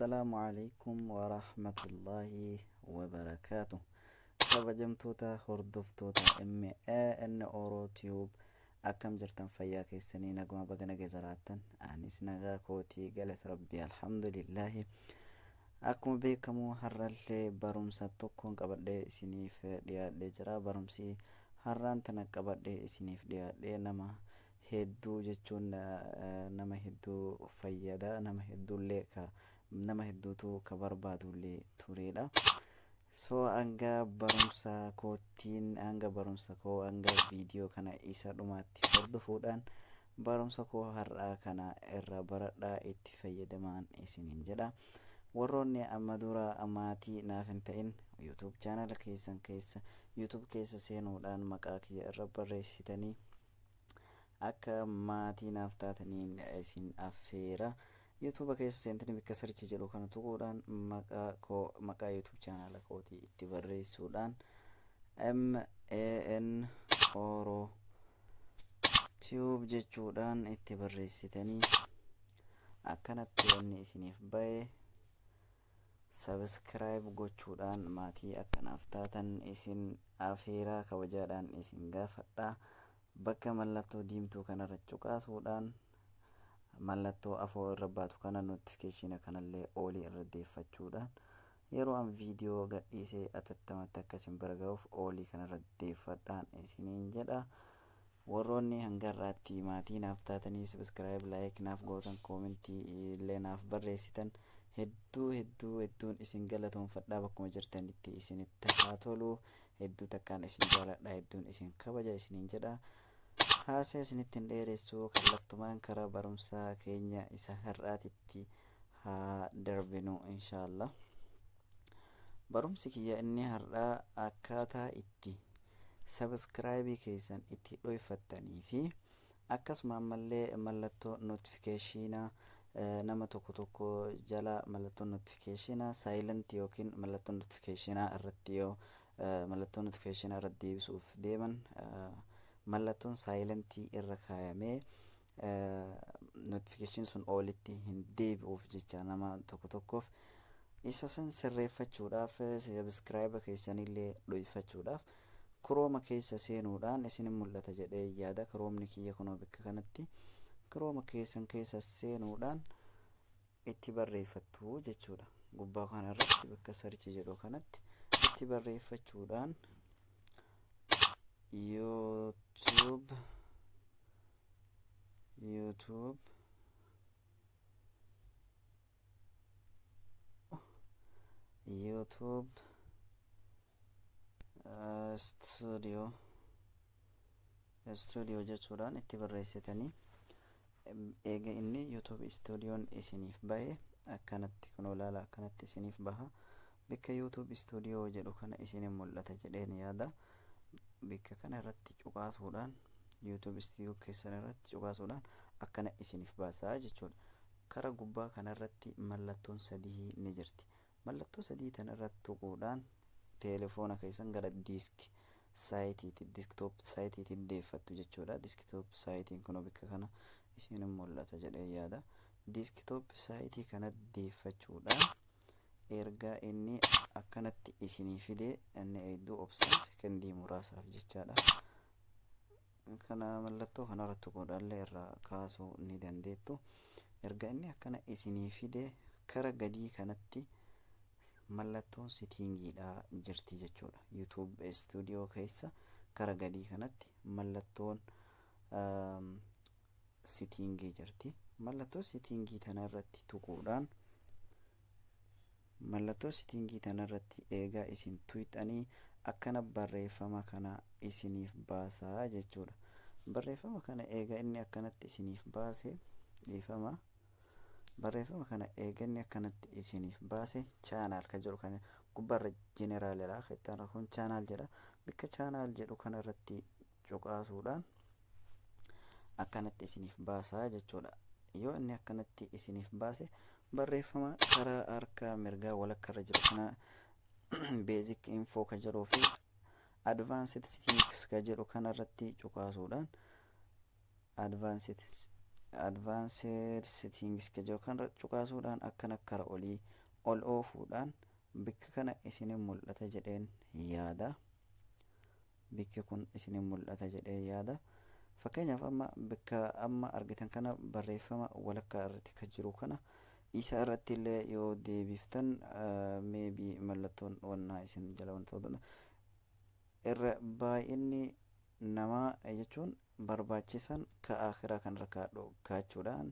السلام عليكم ورحمة الله وبركاته. kabajamtoota hordoftoota MAN Oro Tube akkam jirtan fayyaa keessanii naguma baga nagaa jiraattan anis nagaa kootii galata rabbii alhamdulillahi. Akkuma beekamu har'allee barumsa tokkoon qabadhee isiniif dhiyaadhee jira. Barumsi har'aan tana qabadhee isiniif dhiyaadhee nama hedduu jechuun nama hedduu fayyada, nama hedduutu ka barbaadullee turedha. So hanga barumsa koo hanga viidiyoo kana isa dhumaatti hordofuudhaan barumsa koo har'aa kana irra baradhaa itti fayyadamaan isiniin jedha. Warroonni amma dura maatii naaf hin ta'in YouTube channel keessa seenuudhaan maqaa kiyya irra barreessitanii akka maatii naaf taataniin isin affeera. YouTube keessa seentanii bakka search jedhu kana tuquudhaan maqaa YouTube channel kootii itti barreessuudhaan MAN Oro Tube jechuudhaan itti barreessitanii akkanatti wanni isiniif bahe subscribe gochuudhaan maatii akkanaaf taatan isin affeeraa kabajaadhaan isin gaafadha. Bakka mallattoo diimtuu kanarra cuqaasuudhaan mallattoo afoo irra baatu kana notification kanallee olii irra deeffachuudhaan yeroo an viidiyoo gadhiisee atattamatti akkasin bira ga'uuf olii kanarra deeffadhaan isiniin jedha. Warroonni hangarraatti maatii naaf taatanii subscribe like naaf gootan commentii illee naaf barreessitan hedduun isin galatoomfadhaa. Bakkuma jirtanitti isinitti haa tolu. Hedduu takkaan isin jaaladha, hedduun isin kabaja isiniin jedha. Haasa'aa isinittiin dheeressuu kallattumaan karaa barumsaa keenya isa har'aatitti haa darbinu inshaallah. Barumsi kiyya inni har'aa akkaataa itti subscribe keessan itti dhoyfattanii fi akkasuma ammallee mallattoo notificationaa nama tokko jala mallattoo notificationaa silent yookiin mallattoo notificationaa irratti yoo mallattoo notificationaa irratti deebisuuf deeman mallattoon saayilentii irra kaayamee notification sun olitti hin deebi'uuf jecha nama tokkoof isa san sirreeffachuudhaaf subscribe keessanillee dhoyfachuudhaaf Chrome keessa seenuudhaan isin mul'ata jedhee yaada. Chrome kiyya kunoo bakka kanatti Chrome keessa seenuudhaan itti barreeffattu jechuudha. Gubbaa kanarratti bakka search jedhu kanatti itti barreeffachuudhaan YouTube studio jechuudhaan itti barreessitanii eega inni YouTube studioon isiniif bahe akkanatti kunoo ilaala, akkanatti isiniif baha. Bakka YouTube studio jedhu kana isinin mul'ata jedheen yaada. Bakka kana irratti cuqaasuudhaan YouTube studio keessan irratti cuqaasuudhaan akkana isiniif baasaa jechuudha. Karaa gubbaa kanarratti mallattoon sadii ni jirti. Mallattoo sadii tan irratti tuquudhaan telefoona keessan gara desktop saayitiitti deeffattu jechuudha. Desktop saayitiin kun bakka kana isinin mul'ata jedhee yaada. Desktop saayitii kana deeffachuudhaan erga inni akkanatti isinii fidee inni hedduu obsaan sekondii muraasaaf jechaadha. Kana mallattoo kanarratti tuquudhaallee irraa kaasuu ni dandeettu. Erga inni akkana isinii fidee kara gadii kanatti mallattoon settingiidha jirti jechuudha. YouTube studio keessa kara gadii kanatti mallattoon settingii jirti. Mallattoo settingii tanarratti tuquudhaan mallattoo settingii tanarratti eegaa isin tuqxanii akkana barreeffama kana isiniif baasaa jechuudha. Barreeffama kana eegaa inni akkanatti isiniif baase barreeffama kana eega inni akkanatti isiniif baase channel ka jedhu kana gubbarra generaalidha. Kan kun channel jedha. Bakka channel jedhu kanarratti cuqaasuudhaan akkanatti isiniif baasaa jechuudha. Yoo inni akkanatti isiniif baase barreeffama karaa harka mirgaa walakkarra jiru kana basic info ka jedhuu fi advanced settings ka jedhu kanarratti cuqaasuudhaan advanced settings ka jedhu kanarratti cuqaasuudhaan akkana kara olii ol oofuudhaan bikka kana isinin mul'ata jedheen yaada. Bikki kun isinin mul'ata jedhee yaada. Fakkeenyaaf amma bakka amma argitan kana barreeffama walakkaa irratti kan jiru kana isa irratti illee yoo deebiftan maybe mallattoon wannaa isin jala wantoota irra baay'inni namaa jechuun barbaachisan ka akhiraa kan kaa'achuudhaan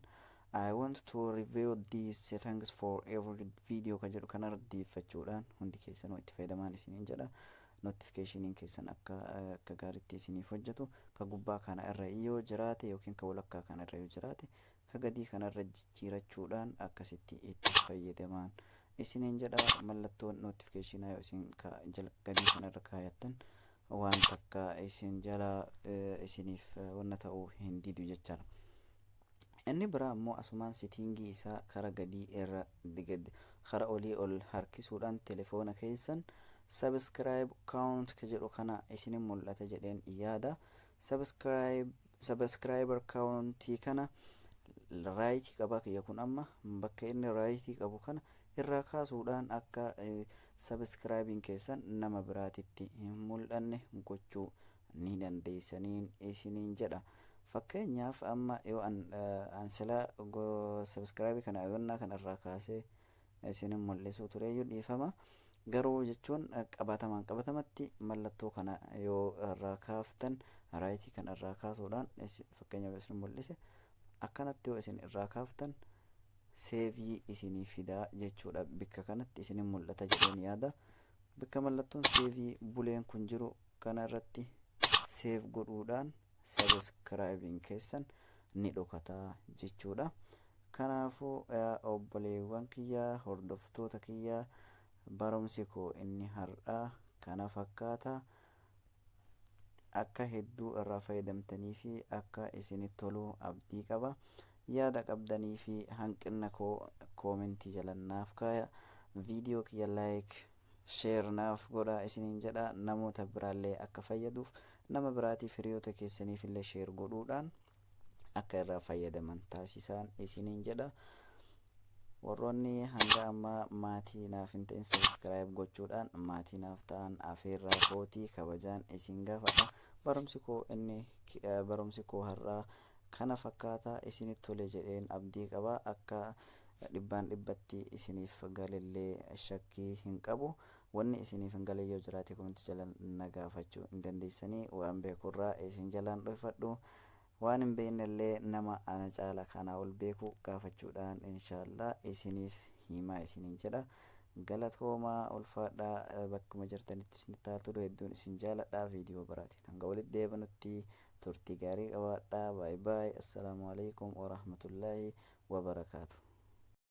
I want to review these settings for every video kan jedhu kanarra deeffachuudhaan hundi keessanuu itti fayyadamaan isiniin jedha. Notificationin keessan akka gaariitti isiniif hojjetu ka gubbaa kana irra yoo jiraate yookiin ka walakkaa kana irra yoo jiraate ka gadii kanarra jijjiirachuudhaan akkasitti itti fayyadamaan isiniin jedha. Mallattoon notificationaa yoo isin gadii kanarra kaayattan waan takka isin jala isiniif wanna ta'uu hin didu jechaadha. Inni biraa immoo asumaan settingii isaa karaa gadii irra karaa olii ol harkisuudhaan telefoona keessan subscribe count ka jedhu kana isinin mul'ata jedheen yaada. Subscriber countii kana right qaba kiyya kun amma bakka inni right qabu kana irraa kaasuudhaan akka subscribing keessan nama biraatitti hin mul'anne gochuu ni dandeessaniin isiniin jedha. Fakkeenyaaf amma yoo ansilaa subscribe kana yonnaa kan irraa kaasee isinin mul'isuu tureeyyuu dhiifama. Garuu jechuun qabatamatti mallattoo kana yoo irraa kaaftan raayitii kan irraa kaasuudhaan fakkeenyaaf isin mul'ise akkanatti yoo isin irraa kaaftan seevii isinii fidaa jechuudha. Bikka kanatti isinin mul'ata jedheen yaada. Bikka mallattoon seevii buleen kun jiru kana irratti seef godhuudhaan subscribing keessan ni dhokataa jechuudha. Kanaafuu obboleewwan kiyyaa hordoftoota kiyyaa barumsi koo inni har'aa kana fakkaata. Akka hedduu irraa fayyadamtanii fi akka isinitti toluu abdii qaba. Yaada qabdanii fi hanqina koo koomentii jalannaaf kaaya. Viidiyoo kiyya like share naaf godha isiniin jedha. Namoota biraallee akka fayyaduuf nama biraatiif hiriyoota keessaniif illee share godhuudhaan akka irraa fayyadaman taasisaan isiniin jedha. Warroonni hanga amma maatii naaf hin ta'in subscribe gochuudhaan maatii naaf ta'an afeerraa kootii kabajaan isin gaafadha. Barumsi koo har'aa kana fakkaata isinitti tole jedheen abdii qaba. Akka 100% isiniif galillee shakkii hin qabu. Wanni isiniif hin galle yoo jiraate komentii jalaan na gaafachuu hin dandeessanii. Waan beekurraa isin jalaan dhufadhu. Waan hin beeknellee nama ana caala kana ol beeku gaafachuudhaan inshallah isiniif himaa isiniin jedha. Galatoomaa ulfaadhaa bakkuma jirtanitti isin taatudha. Hedduun isin jaaladha. Viidiyoo biraatiin hanga walitti deebinutti turtii gaarii qabaadhaa. Bye bye. Assalaamu alaikum warahmatullaahi wabarakaatu.